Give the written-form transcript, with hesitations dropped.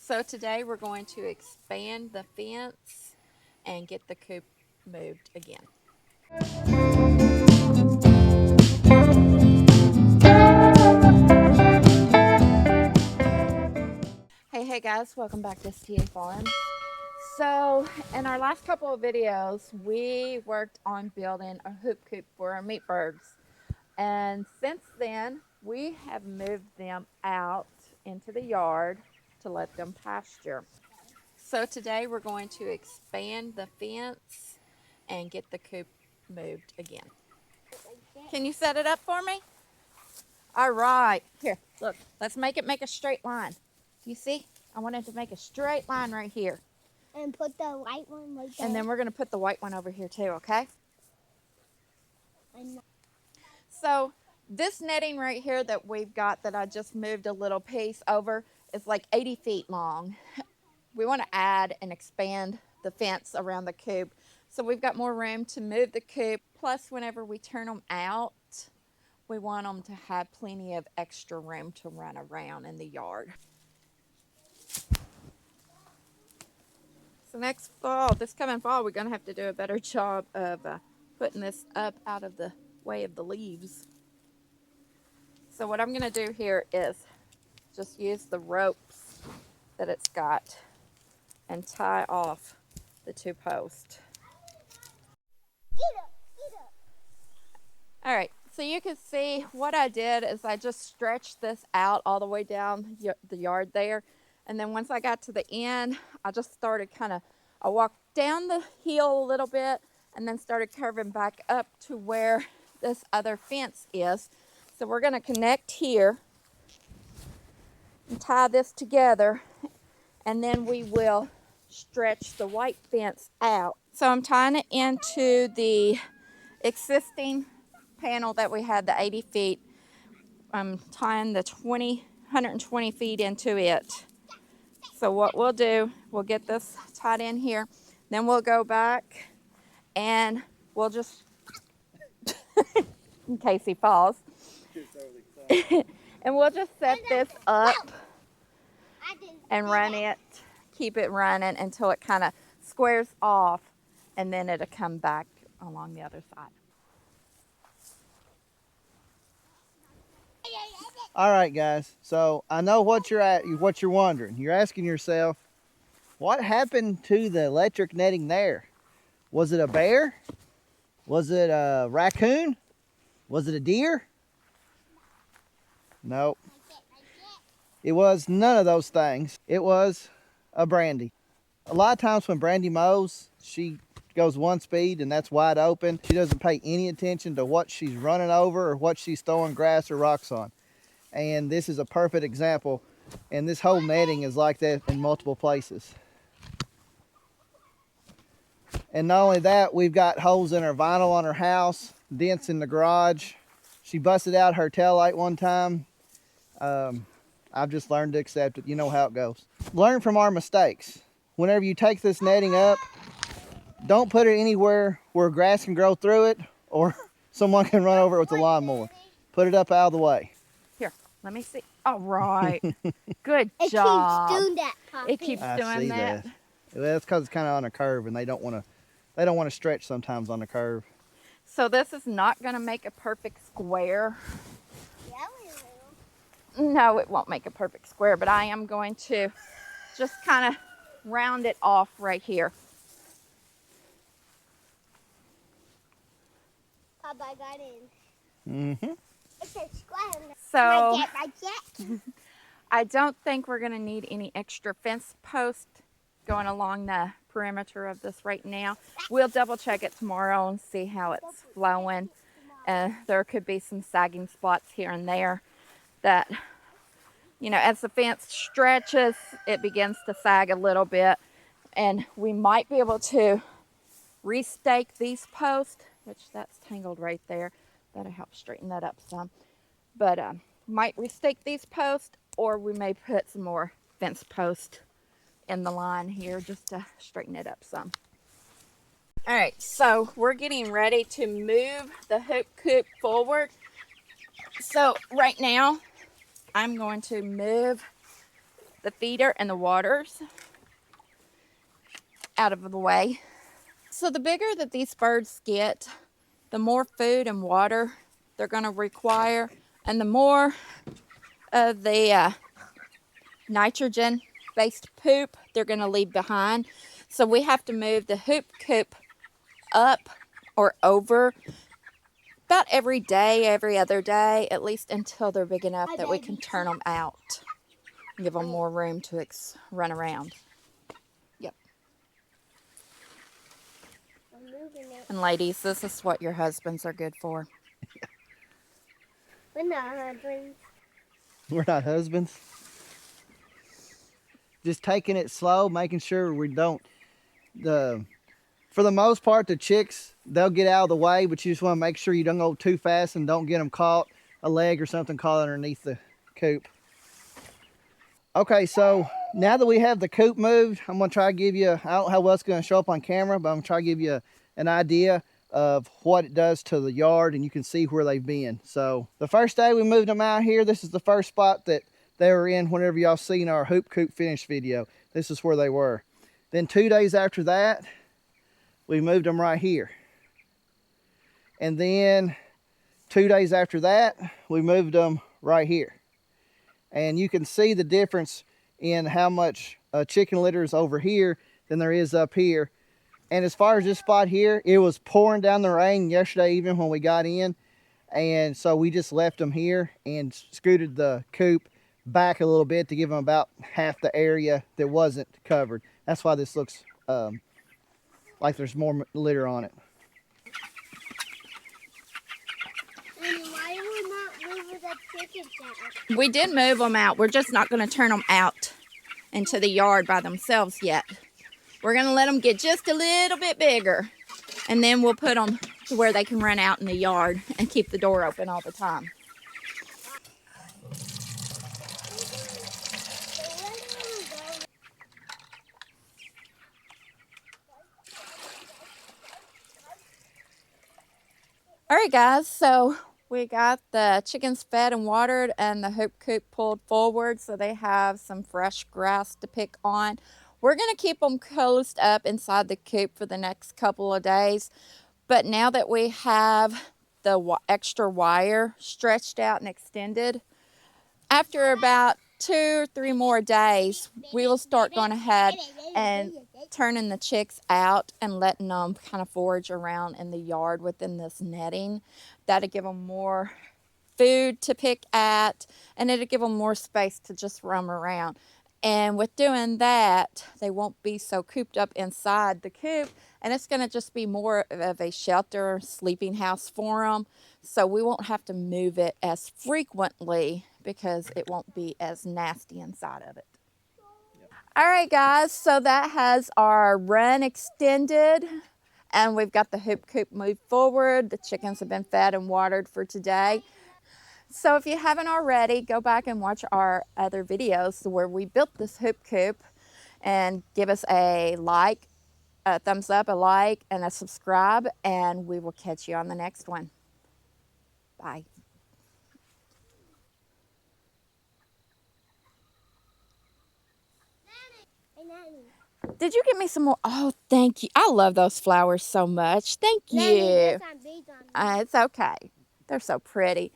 So today we're going to expand the fence and get the coop moved again. Hey guys, welcome back to STA Farms. So in our last couple of videos, we worked on building a hoop coop for our meat birds. And since then, we have moved them out into the yard to let them pasture. So today we're going to expand the fence and get the coop moved again. Can you set it up for me? All right, here, look, let's make it make a straight line. Do you see? I wanted to make a straight line right here. And put the white one right there. And then we're going to put the white one over here too, okay? So this netting right here that we've got that I just moved a little piece over is like 80 feet long. We want to add and expand the fence around the coop. So we've got more room to move the coop. Plus, whenever we turn them out, we want them to have plenty of extra room to run around in the yard. So next fall, this coming fall, we're going to have to do a better job of putting this up out of the way of the leaves. So what I'm going to do here is just use the ropes that it's got and tie off the two posts. All right, so you can see what I did is I just stretched this out all the way down the yard there. And then once I got to the end, I just started I walked down the hill a little bit and then started curving back up to where this other fence is. So we're gonna connect here and tie this together, and then we will stretch the white fence out. So I'm tying it into the existing panel that we had, the 80 feet. I'm tying the 120 feet into it. So what we'll do, we'll get this tied in here, then we'll go back and we'll just, in case he falls, and we'll just set this up and run it, keep it running until it kind of squares off, and then it'll come back along the other side. All right, guys. So I know what you're wondering. You're asking yourself, what happened to the electric netting there? Was it a bear? Was it a raccoon? Was it a deer? Nope. It was none of those things. It was a Brandy. A lot of times when Brandy mows, she goes one speed and that's wide open. She doesn't pay any attention to what she's running over or what she's throwing grass or rocks on. And this is a perfect example, and this whole netting is like that in multiple places. And not only that, we've got holes in her vinyl on her house, dents in the garage. She busted out her taillight one time. I've just learned to accept it. You know how it goes. Learn from our mistakes. Whenever you take this netting up, don't put it anywhere where grass can grow through it or someone can run over it with a lawnmower. Put it up out of the way. Let me see. All right. Good job. It keeps doing that, Poppy. It keeps doing that. Well, that's because it's kind of on a curve, and they don't want to stretch sometimes on the curve. So this is not going to make a perfect square. Yeah, we will. No, it won't make a perfect square, but I am going to just kind of round it off right here. Papa, I got in. Mm-hmm. It's a square. So Like that. I don't think we're going to need any extra fence posts going along the perimeter of this right now. We'll double check it tomorrow and see how it's flowing. There could be some sagging spots here and there that, you know, as the fence stretches, it begins to sag a little bit. And we might be able to restake these posts, which that's tangled right there. That'll help straighten that up some. But might restake these posts, or we may put some more fence posts in the line here just to straighten it up some. All right, so we're getting ready to move the hoop coop forward. So right now, I'm going to move the feeder and the waters out of the way. So the bigger that these birds get, the more food and water they're going to require, and the more of the nitrogen-based poop they're going to leave behind. So we have to move the coop up or over about every day, every other day, at least until they're big enough that we can turn them out and give them more room to run around. Yep. And ladies, this is what your husbands are good for. We're not husbands. We're not husbands. Just taking it slow, making sure we don't, for the most part, the chicks, they'll get out of the way, but you just want to make sure you don't go too fast and don't get them caught, a leg or something caught underneath the coop. Okay, so now that we have the coop moved, I'm going to try to give you, I don't know how well it's going to show up on camera, but I'm going to try to give you an idea of what it does to the yard, and you can see where they've been. So the first day we moved them out here, this is the first spot that they were in whenever y'all seen our hoop coop finish video. This is where they were. Then 2 days after that, we moved them right here. And then 2 days after that, we moved them right here. And you can see the difference in how much chicken litter is over here than there is up here. And as far as this spot here, it was pouring down the rain yesterday evening when we got in. And so we just left them here and scooted the coop back a little bit to give them about half the area that wasn't covered. That's why this looks like there's more litter on it. And why are we not moving the chickens out? We did move them out. We're just not going to turn them out into the yard by themselves yet. We're going to let them get just a little bit bigger, and then we'll put them to where they can run out in the yard and keep the door open all the time. All right, guys, so we got the chickens fed and watered and the hoop coop pulled forward so they have some fresh grass to pick on. We're going to keep them closed up inside the coop for the next couple of days. But now that we have the extra wire stretched out and extended, after about 2 or 3 more days, we will start going ahead and turning the chicks out and letting them kind of forage around in the yard within this netting. That'll give them more food to pick at, and it'll give them more space to just roam around. And with doing that, they won't be so cooped up inside the coop, and it's going to just be more of a shelter, sleeping house for them. So we won't have to move it as frequently because it won't be as nasty inside of it. Yep. All right, guys, so that has our run extended, and we've got the hoop coop moved forward. The chickens have been fed and watered for today. So if you haven't already, go back and watch our other videos where we built this hoop coop, and give us a like, a thumbs up, a like, and a subscribe, and we will catch you on the next one. Bye. Did you get me some more? Oh, thank you. I love those flowers so much. Thank you. Nanny, there's some beads on them. It's okay. They're so pretty.